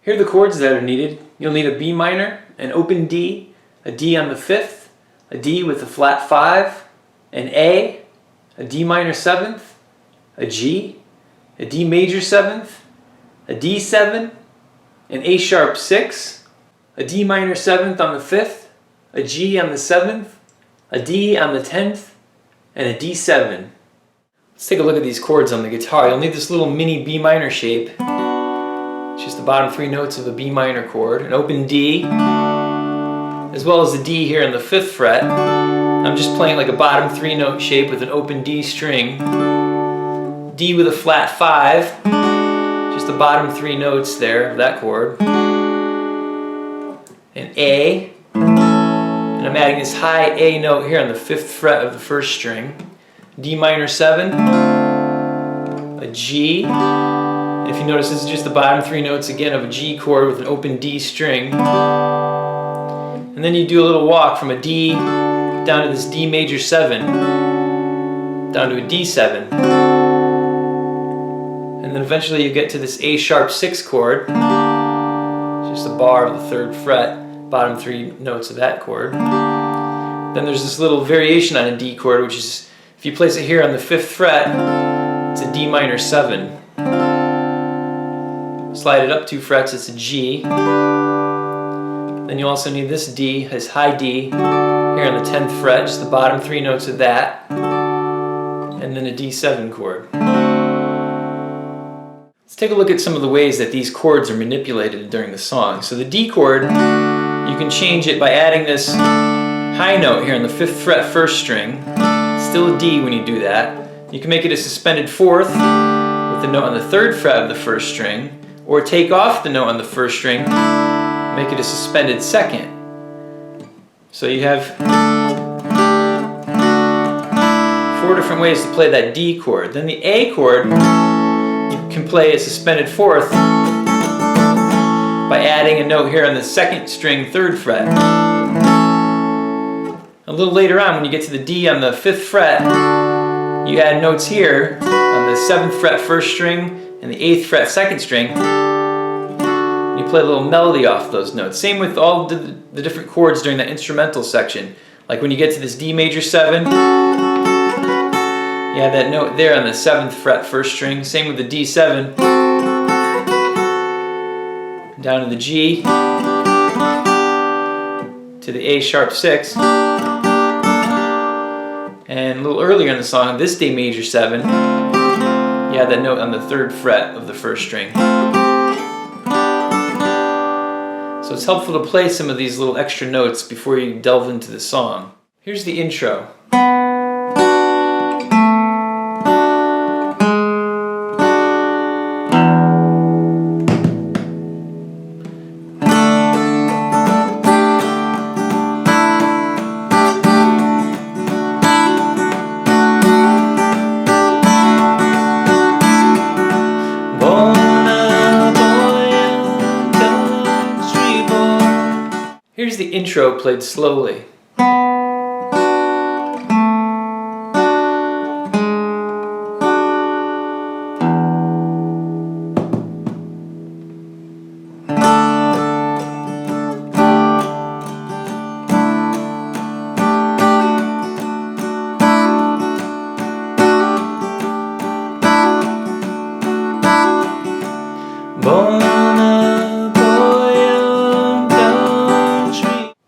Here are the chords that are needed. You'll need a B minor, an open D, a D on the 5th, a D with a flat 5, an A D minor 7th, a G, a D major 7th, a D7, an A sharp 6, a D minor 7th on the 5th, a G on the 7th, a D on the 10th, and a D7. Let's take a look at these chords on the guitar. You'll need this little mini B minor shape. It's just the bottom 3 notes of a B minor chord, an open D, as well as the D here on the 5th fret. I'm just playing like a bottom 3 note shape with an open D string. D with a flat 5, just the bottom 3 notes there of that chord. An A, and I'm adding this high A note here on the 5th fret of the 1st string. D minor 7, a G, and if you notice this is just the bottom 3 notes again of a G chord with an open D string. And then you do a little walk from a D down to this D major 7, down to a D7. And then eventually you get to this A sharp 6 chord, just the bar of the 3rd fret, bottom 3 notes of that chord. Then there's this little variation on a D chord, which is, if you place it here on the 5th fret, it's a D minor 7. Slide it up 2 frets, it's a G. Then you also need this D, this high D, here on the 10th fret, just the bottom 3 notes of that, and then a D7 chord. Let's take a look at some of the ways that these chords are manipulated during the song. So the D chord, you can change it by adding this high note here on the 5th fret 1st string. Still a D when you do that. You can make it a suspended 4th with the note on the 3rd fret of the 1st string, or take off the note on the 1st string, make it a suspended 2nd. So you have 4 different ways to play that D chord. Then the A chord, you can play a suspended 4th by adding a note here on the 2nd string 3rd fret. A little later on, when you get to the D on the 5th fret, you add notes here on the 7th fret 1st string and the 8th fret 2nd string. You play a little melody off those notes. Same with all the different chords during that instrumental section. Like when you get to this D major 7, you have that note there on the 7th fret, 1st string. Same with the D7, down to the G, to the A sharp 6. And a little earlier in the song, this D major 7, you have that note on the 3rd fret of the 1st string. So it's helpful to play some of these little extra notes before you delve into the song. Here's the intro. Here's the intro played slowly.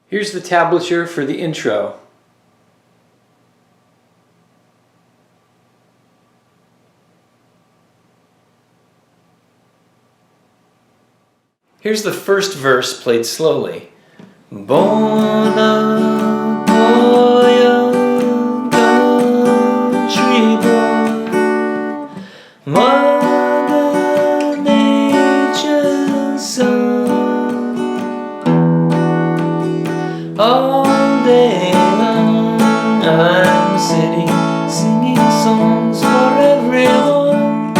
Here's the tablature for the intro. Here's the first verse played slowly. Born a boy, a country boy, Mother Nature's son. All day long I'm sitting, singing songs for everyone.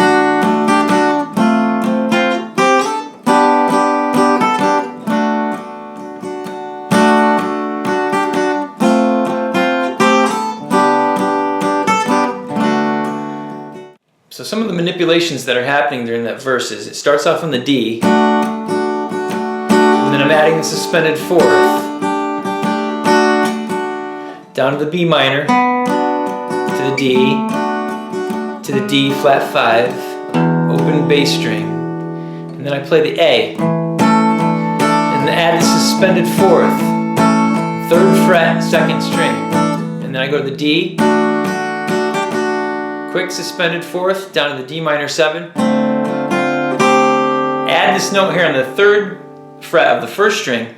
So some of the manipulations that are happening during that verse is it starts off on the D, and then I'm adding the suspended 4th. Down to the B minor, to the D, to the D flat 5, open bass string, and then I play the A, and then add the suspended 4th, 3rd fret, 2nd string, and then I go to the D, quick suspended 4th, down to the D minor 7, add this note here on the 3rd fret of the 1st string,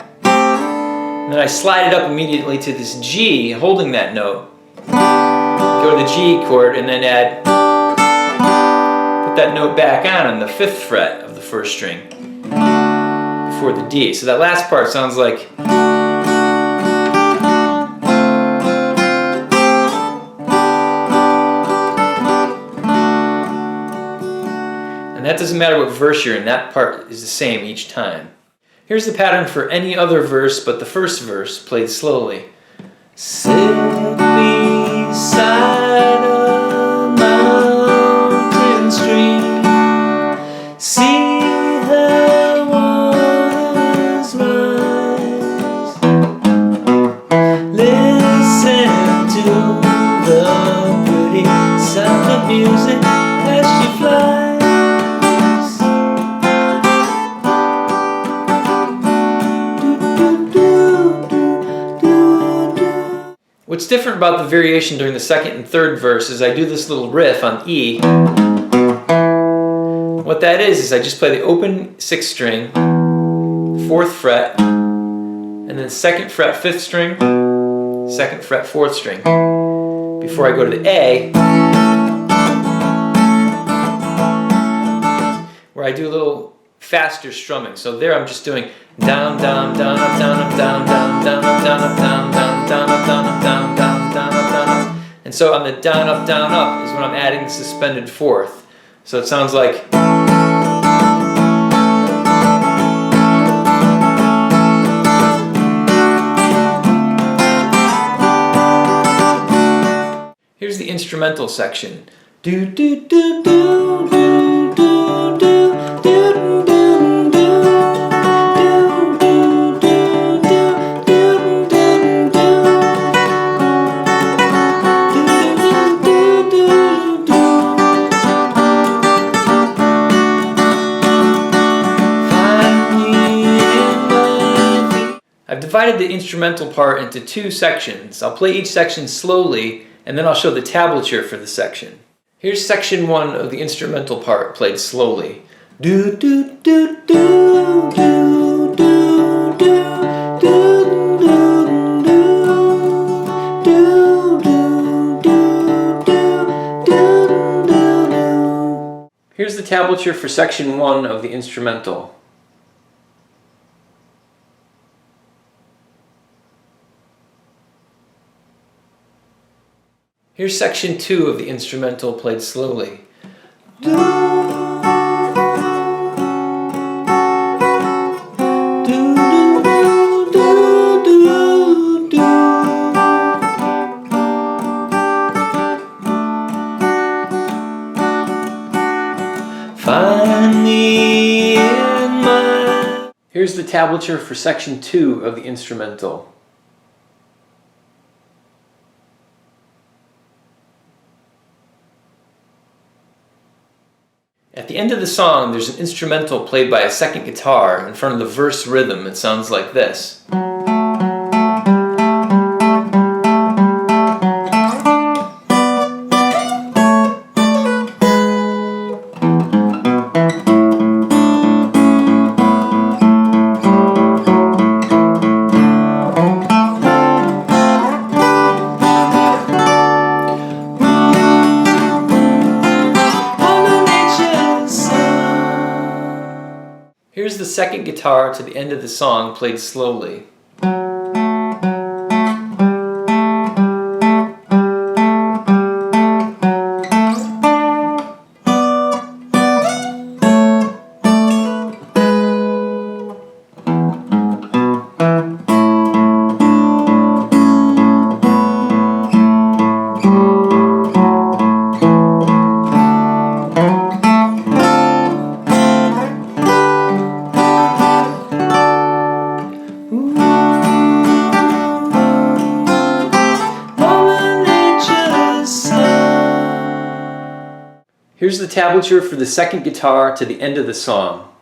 and then I slide it up immediately to this G, holding that note. Go to the G chord and then put that note back on the 5th fret of the 1st string before the D. So that last part sounds like. And that doesn't matter what verse you're in, that part is the same each time. Here's the pattern for any other verse but the first verse, played slowly. Sit beside a mountain stream, see the waters rise, listen to the pretty sound of music as she flies. What's different about the variation during the 2nd and 3rd verse is I do this little riff on E. What that is I just play the open 6th string, 4th fret, and then 2nd fret 5th string, 2nd fret 4th string, before I go to the A, where I do a little faster strumming. So there I'm just doing down, down, down, up, down, up, down, down, down, up, down, up, down, down, down, up, down, up, down, down, down, up, down, up. And so on the down, up is when I'm adding the suspended 4th. So it sounds like. Here's the instrumental section. Do do do do do do do do do do. divided the instrumental part into two sections. I'll play each section slowly, and then I'll show the tablature for the section. Here's section 1 of the instrumental part played slowly. Do do do do do do do do do. Here's the tablature for section 1 of the instrumental. Here's section 2 of the instrumental played slowly. Find me in my... Here's the tablature for section 2 of the instrumental. At the end of the song, there's an instrumental played by a second guitar in front of the verse rhythm. It sounds like this. Here's the second guitar to the end of the song played slowly. Here's the tablature for the second guitar to the end of the song.